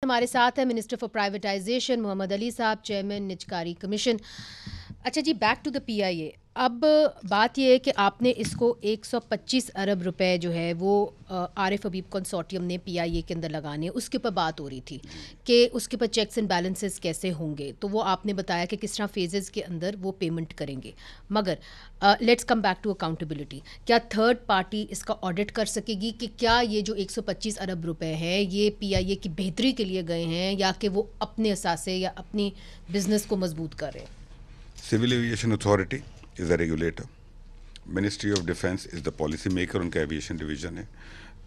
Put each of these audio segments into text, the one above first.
हमारे साथ है minister for privatisation Mohammad Ali साहब, चेयरमैन निजकारी कमीशन। अच्छा जी, बैक टू द पीआईए। अब बात यह है कि आपने इसको 125 अरब रुपए जो है वो आरिफ हबीब कंसोर्टियम ने पीआईए के अंदर लगाने, उसके ऊपर बात हो रही थी कि उसके ऊपर चेक्स एंड बैलेंसेस कैसे होंगे। तो वो आपने बताया कि किस तरह फेजेस के अंदर वो पेमेंट करेंगे। मगर let's come back to accountability. क्या थर्ड पार्टी इसका ऑडिट कर सकेगी कि क्या ये जो 125 अरब रुपए हैं ये पीआईए की बेहतरी के लिए गए हैं या कि वो अपने असासे या अपनी बिजनेस को मजबूत कर रहे हैं? Civil aviation authority is the regulator, ministry of defence is the policy maker, उनका एविएशन डिवीजन है।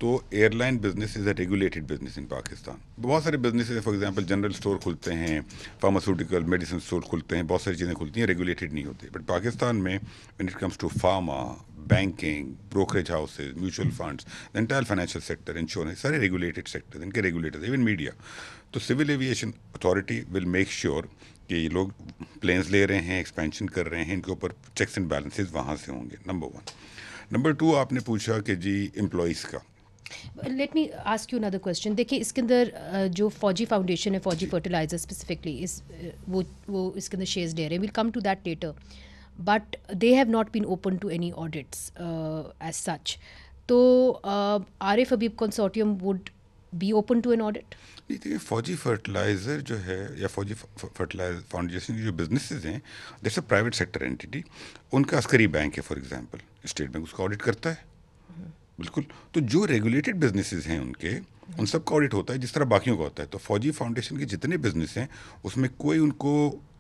तो airline business is a regulated business in Pakistan. बहुत सारे बिजनेस है, फॉर एग्जांपल जनरल स्टोर खुलते हैं, फार्मास्यूटिकल मेडिसिन स्टोर खुलते हैं, बहुत सारी चीज़ें खुलती हैं, रेगुलेटेड नहीं होती। बट पाकिस्तान में when it comes to pharma, banking, brokerage houses, mutual funds, the entire financial sector, insurance, सारे रेगुलेटेड सेक्टर, इनके रेगुलेटर्स, इवन मीडिया। तो civil aviation authority will make sure कि ये लोग प्लेन्स ले रहे हैं, एक्सपेंशन कर रहे हैं, इनके ऊपर चेक्स एंड बैलेंसेस वहाँ से होंगे, नंबर 1। नंबर 2, आपने पूछा कि जी एम्प्लॉइज़ का। Let me ask you another question. देखिए, इसके अंदर जो फौजी फाउंडेशन है, फौजी फर्टिलाइजर स्पेसिफिकली, वो इसके अंदर शेयर्स ले रहे हैं। Will come to that later, but they have not been open to any audits as such. तो Arif Habib consortium would be open to an audit? नहीं, देखिए फौजी फर्टिलाइज़र जो है या फौजी फर्टिलाइजर फाउंडेशन की जो बिजनेसेस हैं, that's a private sector entity. उनका अस्करी बैंक है, फॉर एग्जांपल स्टेट बैंक, उसका ऑडिट करता है, बिल्कुल। तो जो रेगुलेटेड बिजनेसेस हैं उनके, उन सब का ऑडिट होता है जिस तरह बाकियों का होता है। तो फौजी फाउंडेशन के जितने बिजनेस हैं उसमें कोई उनको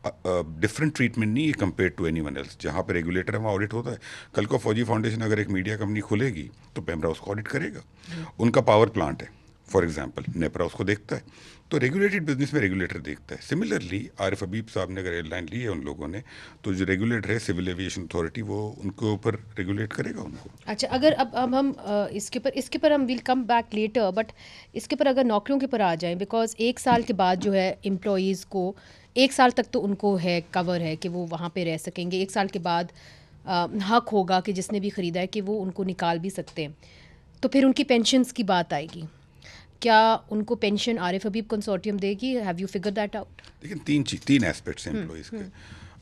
डिफरेंट ट्रीटमेंट नहीं है compare to anyone else. जहाँ पे रेगुलेटर है वहाँ ऑडिट होता है। कल को फौजी फाउंडेशन अगर एक मीडिया कंपनी खुलेगी तो पेमरा उसको ऑडिट करेगा। उनका पावर प्लांट है, फॉर एग्जांपल नेपरा उसको देखता है। तो रेगुलेटेड बिजनेस में रेगुलेटर देखता है। सिमिलरली आरिफ हबीब साहब ने अगर एयरलाइन ली है उन लोगों ने, तो जो रेगुलेटर है सिविल एविएशन अथॉरिटी, वो उनके ऊपर रेगुलेट करेगा उनको। अच्छा, अगर अब हम इसके पर हम will come back later, but इसके पर अगर नौकरियों के पर आ जाएं, बिकॉज 1 साल के बाद जो है एम्प्लॉयज़ को 1 साल तक तो उनको है कवर है कि वो वहाँ पे रह सकेंगे। 1 साल के बाद हक होगा कि जिसने भी ख़रीदा है कि वो उनको निकाल भी सकते हैं। तो फिर उनकी पेंशन्स की बात आएगी। क्या उनको पेंशन आरिफ हबीब कंसोर्टियम देगी? Have you figure that out? लेकिन तीन एस्पेक्ट्स हैं एम्प्लॉयज़ के।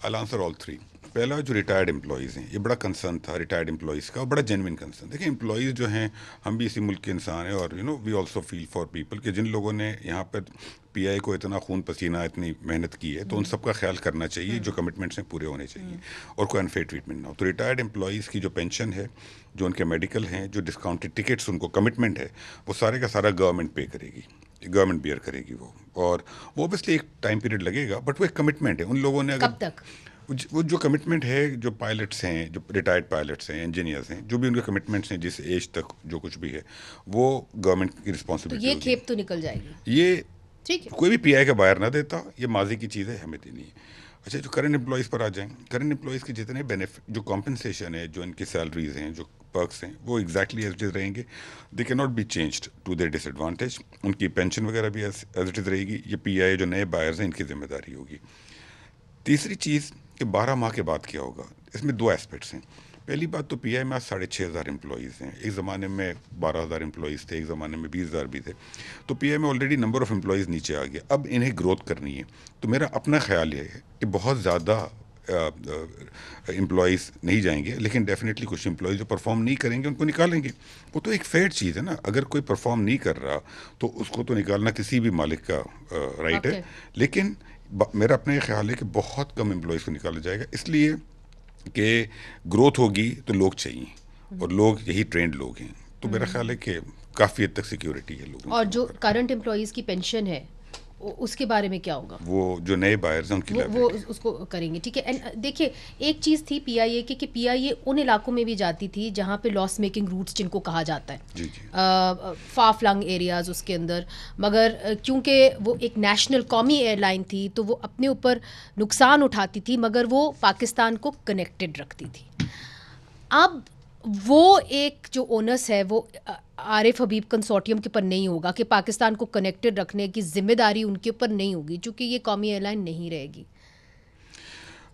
I answer all 3। पहला, जो रिटायर्ड एम्प्लॉयज़ हैं, ये बड़ा कंसर्न था रिटायर्ड एम्प्लॉयज़ का, और बड़ा जेन्युइन कंसर्न। देखिए एम्प्लॉयज़ जो हैं, हम भी इसी मुल्क के इंसान हैं, और we also feel for people कि जिन लोगों ने यहाँ पर पीआई को इतना खून पसीना, इतनी मेहनत की है, तो उन सब का ख्याल करना चाहिए, जो कमिटमेंट्स हैं पूरे होने चाहिए, और कोई अनफेयर ट्रीटमेंट ना हो। तो रिटायर्ड एम्प्लॉयज़ की जो पेंशन है, जो उनके मेडिकल हैं, जो डिस्काउंटेड टिकट्स उनको कमिटमेंट है, वो सारे का सारा गवर्नमेंट पे करेगी, गवर्नमेंट बियर करेगी वो। और वो ऑब्वियसली एक टाइम पीरियड लगेगा, बट वो एक कमिटमेंट है उन लोगों ने। कब तक? वो जो कमिटमेंट है, जो पायलट्स हैं, जो रिटायर्ड पायलट्स हैं, इंजीनियर्स हैं, जो भी उनके कमिटमेंट्स हैं, जिस एज तक जो कुछ भी है, वो गवर्नमेंट की रिस्पॉन्सिबिलिटी तो ये होगी। खेप तो निकल जाएगी। ये ठीक है, कोई भी पीआई का बायर ना देता, ये माजी की चीज़ है, हमें देनी है। अच्छा, जो करंट एम्प्लॉयज़ पर आ जाएं, करंट एम्प्लॉयज़ के जितने बेनिफिट, जो कॉम्पनसेशन है, जो इनकी सैलरीज हैं, जो पर्क्स हैं, वो एग्जैक्टली एज इट इज़ रहेंगे। They cannot be changed to their disadvantage. उनकी पेंशन वगैरह भी एज इट इज़ रहेगी। ये पीआई जो नए बायर्स हैं, इनकी जिम्मेदारी होगी। तीसरी चीज़ कि 12 माह के बाद क्या होगा, इसमें 2 एस्पेक्ट्स हैं। पहली बात तो पीआई में आज 6,500 एम्प्लॉयज़ हैं। एक ज़माने में 12,000 एम्प्लॉयज़ थे, एक ज़माने में 20,000 भी थे। तो पीआई में ऑलरेडी नंबर ऑफ़ एम्प्लॉयज़ नीचे आ गया। अब इन्हें ग्रोथ करनी है। तो मेरा अपना ख्याल ये है कि बहुत ज़्यादा एम्प्लॉयज़ नहीं जाएंगे, लेकिन डेफिनेटली कुछ एम्प्लॉयज़ जो परफॉर्म नहीं करेंगे उनको निकालेंगे। वो तो एक फेयर चीज़ है ना। अगर कोई परफॉर्म नहीं कर रहा तो उसको तो निकालना किसी भी मालिक का राइट है। लेकिन मेरा अपना ये ख्याल है कि बहुत कम एम्प्लॉयज़ को निकाला जाएगा, इसलिए कि ग्रोथ होगी तो लोग चाहिए, और लोग यही ट्रेंड लोग हैं। तो मेरा ख्याल है कि काफ़ी हद तक सिक्योरिटी है लोगों को। और जो करंट एम्प्लॉयज़ की पेंशन है उसके बारे में क्या होगा? वो जो नए बायर्स हैं उनकी वो उसको करेंगे, ठीक है। एंड देखिए, एक चीज़ थी पीआईए की कि पीआईए उन इलाकों में भी जाती थी जहाँ पे लॉस मेकिंग रूट्स जिनको कहा जाता है, जी जी, फार फ्लंग एरियाज़ उसके अंदर, मगर क्योंकि वो एक नेशनल कौमी एयरलाइन थी तो वो अपने ऊपर नुकसान उठाती थी, मगर वो पाकिस्तान को कनेक्टेड रखती थी। अब वो एक जो ओनस है वो आरिफ हबीब कंसोर्टियम के ऊपर नहीं होगा कि पाकिस्तान को कनेक्टेड रखने की जिम्मेदारी उनके ऊपर नहीं होगी, क्योंकि ये कौमी एयरलाइन नहीं रहेगी।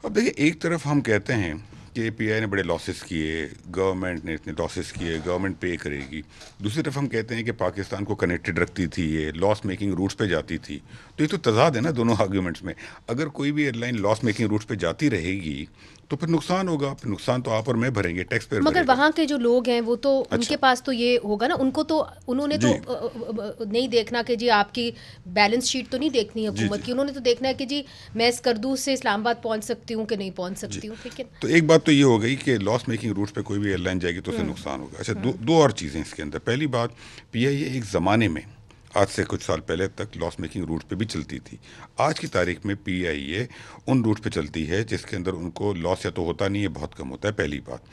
अब देखिए, एक तरफ हम कहते हैं कि पीआई ने बड़े लॉसेस किए, गवर्नमेंट ने इतने लॉसेस किए, गवर्नमेंट पे करेगी। दूसरी तरफ हम कहते हैं कि पाकिस्तान को कनेक्टेड रखती थी, ये लॉस मेकिंग रूट्स पे जाती थी। तो ये तो तजाद है ना दोनों आर्ग्यूमेंट्स में। अगर कोई भी एयरलाइन लॉस मेकिंग रूट्स पे जाती रहेगी तो फिर नुकसान होगा, फिर नुकसान तो आप और मैं भरेंगे, टैक्स पेयर मगर भरेगा। वहाँ के जो लोग हैं वो तो अच्छा। उनके पास तो ये होगा ना, उनको तो उन्होंने तो जी। नहीं देखना कि जी आपकी बैलेंस शीट तो नहीं देखनी है जी हुकूमत जी की, उन्होंने तो देखना है कि जी मैं स्कर्दू से इस्लामाबाद पहुँच सकती हूँ कि नहीं पहुँच जी। सकती हूँ, ठीक है। तो एक बात तो ये हो गई कि लॉस मेकिंग रूट्स पे कोई भी एयरलाइन जाएगी तो उसे नुकसान होगा। अच्छा, दो और चीज़ें इसके अंदर। पहली बात, पीआईए एक ज़माने में, आज से कुछ साल पहले तक लॉस मेकिंग रूट पे भी चलती थी। आज की तारीख में पीआईए उन रूट पे चलती है जिसके अंदर उनको लॉस या तो होता नहीं है, बहुत कम होता है, पहली बात।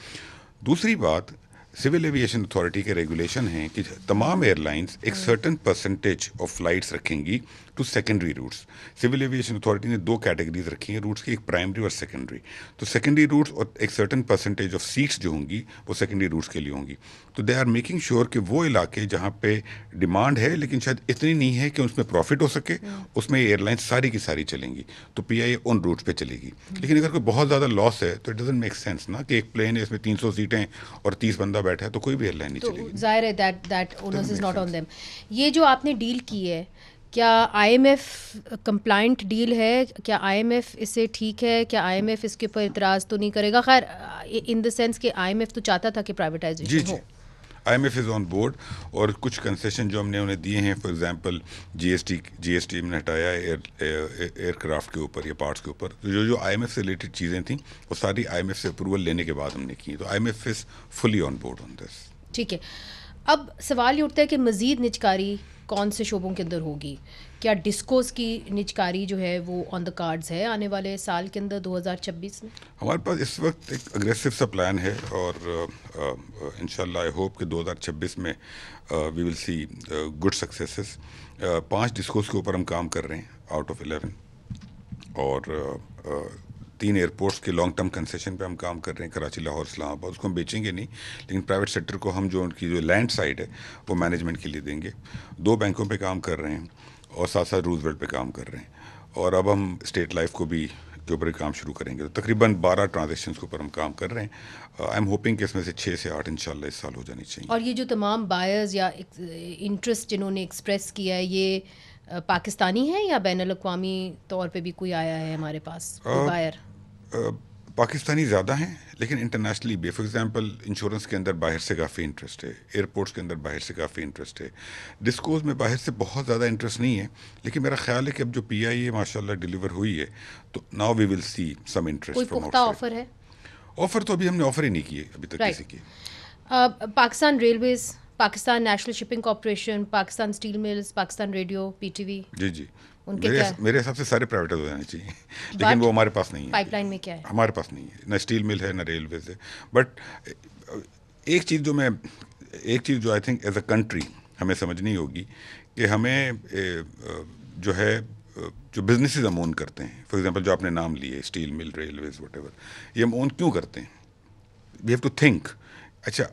दूसरी बात, सिविल एविएशन अथॉरिटी के रेगुलेशन हैं कि तमाम एयरलाइंस एक सर्टन परसेंटेज ऑफ फ्लाइट्स रखेंगी to secondary routes. Civil aviation authority ने दो कैटेगरीज रखी हैं रूट्स की, एक प्राइमरी और सेकेंडरी। तो सेकेंडरी रूट्स और एक सर्टन परसेंटेज ऑफ सीट्स जो होंगी वो सेकेंडरी रूट्स के लिए होंगी। तो दे आर मेकिंग श्योर कि वो इलाके जहाँ पे डिमांड है लेकिन शायद इतनी नहीं है कि उसमें प्रॉफिट हो सके, उसमें एयरलाइन सारी की सारी चलेंगी, तो पीआईए उन रूट्स पे चलेगी। लेकिन अगर कोई बहुत ज़्यादा लॉस है तो इट डजंट मेक सेंस ना कि एक प्लेन है इसमें 300 सीटें और 30 बंदा बैठा है तो कोई भी एयरलाइन नहीं तो चलेगी। जाहिर है that owners is make not on sense. Them. ये जो आपने डील की है, क्या आईएमएफ कंप्लाइंट डील है? क्या आईएमएफ इससे ठीक है? क्या आईएमएफ इसके ऊपर इतराज़ तो नहीं करेगा? खैर, इन द सेंस कि आईएमएफ तो चाहता था कि जी प्राइवेटाइजेशन जी, हो। IMF is on board. और कुछ कंसेशन जो हमने उन्हें दिए हैं, फॉर एग्जांपल जीएसटी हमने हटाया एयरक्राफ्ट के ऊपर या पार्ट्स के ऊपर। तो जो जो आईएमएफ से रिलेटेड चीज़ें थी वो सारी आईएमएफ से अप्रूवल लेने के बाद हमने की। तो IMF is fully on board on this. ठीक है। अब सवाल ये उठता है कि मज़ीद निजकारी कौन से शोबों के अंदर होगी? क्या डिस्कोस की निजकारी जो है वो ऑन द कार्ड्स है आने वाले साल के अंदर 2026 में? हमारे पास इस वक्त एक अग्रेसिव सा प्लान है और इंशाल्लाह आई होप कि 2026 में we will see good successes. 5 discos के ऊपर हम काम कर रहे हैं आउट ऑफ 11, और 3 एयरपोर्ट्स के लॉन्ग टर्म कंसेशन पे हम काम कर रहे हैं, कराची, लाहौर, इस्लामाबाद। उसको हम बेचेंगे नहीं, लेकिन प्राइवेट सेक्टर को हम जो उनकी जो लैंड साइड है वो मैनेजमेंट के लिए देंगे। 2 बैंकों पे काम कर रहे हैं और साथ साथ रूजवेल्ट पे काम कर रहे हैं, और अब हम स्टेट लाइफ को भी के ऊपर काम शुरू करेंगे। तो तकरीबन 12 ट्रांजेक्शन्स के ऊपर हम काम कर रहे हैं। आई एम होपिंग कि इसमें से 6 से 8 इंशाल्लाह इस साल हो जानी चाहिए। और ये जो तमाम बायर्स या इंटरेस्ट जिन्होंने एक्सप्रेस किया है, ये पाकिस्तानी है या बैनुल अक़वामी तौर पे भी कोई आया है हमारे पास कोई बायर? पाकिस्तानी ज़्यादा हैं, लेकिन इंटरनेशनली भी। फॉर एग्जांपल इंश्योरेंस के अंदर बाहर से काफ़ी इंटरेस्ट है, एयरपोर्ट्स के अंदर बाहर से काफ़ी इंटरेस्ट है, डिस्कोज में बाहर से बहुत ज़्यादा इंटरेस्ट नहीं है। लेकिन मेरा ख्याल है कि अब जो पीआईए माशाल्लाह डिलीवर हुई है तो now we will see some interest कोई फ्रॉम पुख्ता आउटसाइड। ऑफर है? ऑफर तो अभी हमने ऑफर ही नहीं किए अभी तक राइट। किसी की। Pakistan railways, Pakistan national shipping corporation, Pakistan steel mills, Pakistan radio, PTV, जी जी, उनके क्या मेरे हिसाब से सारे प्राइवेटाइज हो जाने चाहिए, लेकिन वो हमारे पास नहीं है। पाइपलाइन में क्या है? हमारे पास नहीं है, ना स्टील मिल है ना रेलवेज है। बट एक चीज़ जो I think as a country हमें समझनी होगी कि हमें जो है जो बिजनेसेस हम ओन करते हैं, फॉर एग्जांपल जो आपने नाम लिए स्टील मिल, रेलवेज, व्हाटएवर, ये हम ओन क्यों करते हैं? We have to think. अच्छा,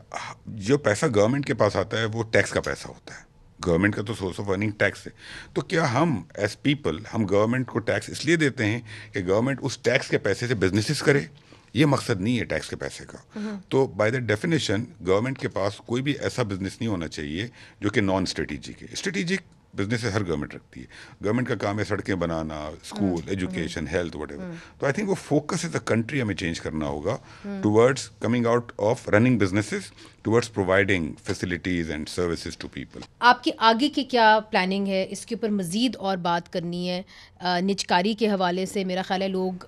जो पैसा गवर्नमेंट के पास आता है वो टैक्स का पैसा होता है, गवर्नमेंट का तो सोर्स ऑफ अर्निंग टैक्स है। तो क्या हम एज पीपल हम गवर्नमेंट को टैक्स इसलिए देते हैं कि गवर्नमेंट उस टैक्स के पैसे से बिजनेसेस करे? ये मकसद नहीं है टैक्स के पैसे का। तो बाय द डेफिनेशन गवर्नमेंट के पास कोई भी ऐसा बिजनेस नहीं होना चाहिए जो कि नॉन स्ट्रेटेजिक है। स्ट्रेटेजिक बिजनेस हर गवर्नमेंट रखती है। गवर्नमेंट का काम है सड़कें बनाना, स्कूल, एजुकेशन, हेल्थ, व्हाटएवर। तो आई थिंक वो फोकस एज अ कंट्री हमें चेंज करना होगा towards coming out of running businesses towards providing facilities and services to people. आपकी आगे की क्या प्लानिंग है? इसके ऊपर मज़ीद और बात करनी है। निजकारी के हवाले से मेरा ख्याल है लोग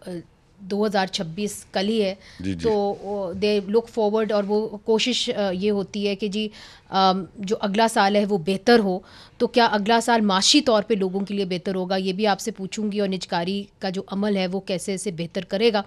2026 कल ही है, जी जी। तो दे लुक फॉरवर्ड, और वो कोशिश ये होती है कि जी जो अगला साल है वो बेहतर हो। तो क्या अगला साल माशी तौर पे लोगों के लिए बेहतर होगा? ये भी आपसे पूछूंगी, और निजकारी का जो अमल है वो कैसे इसे बेहतर करेगा।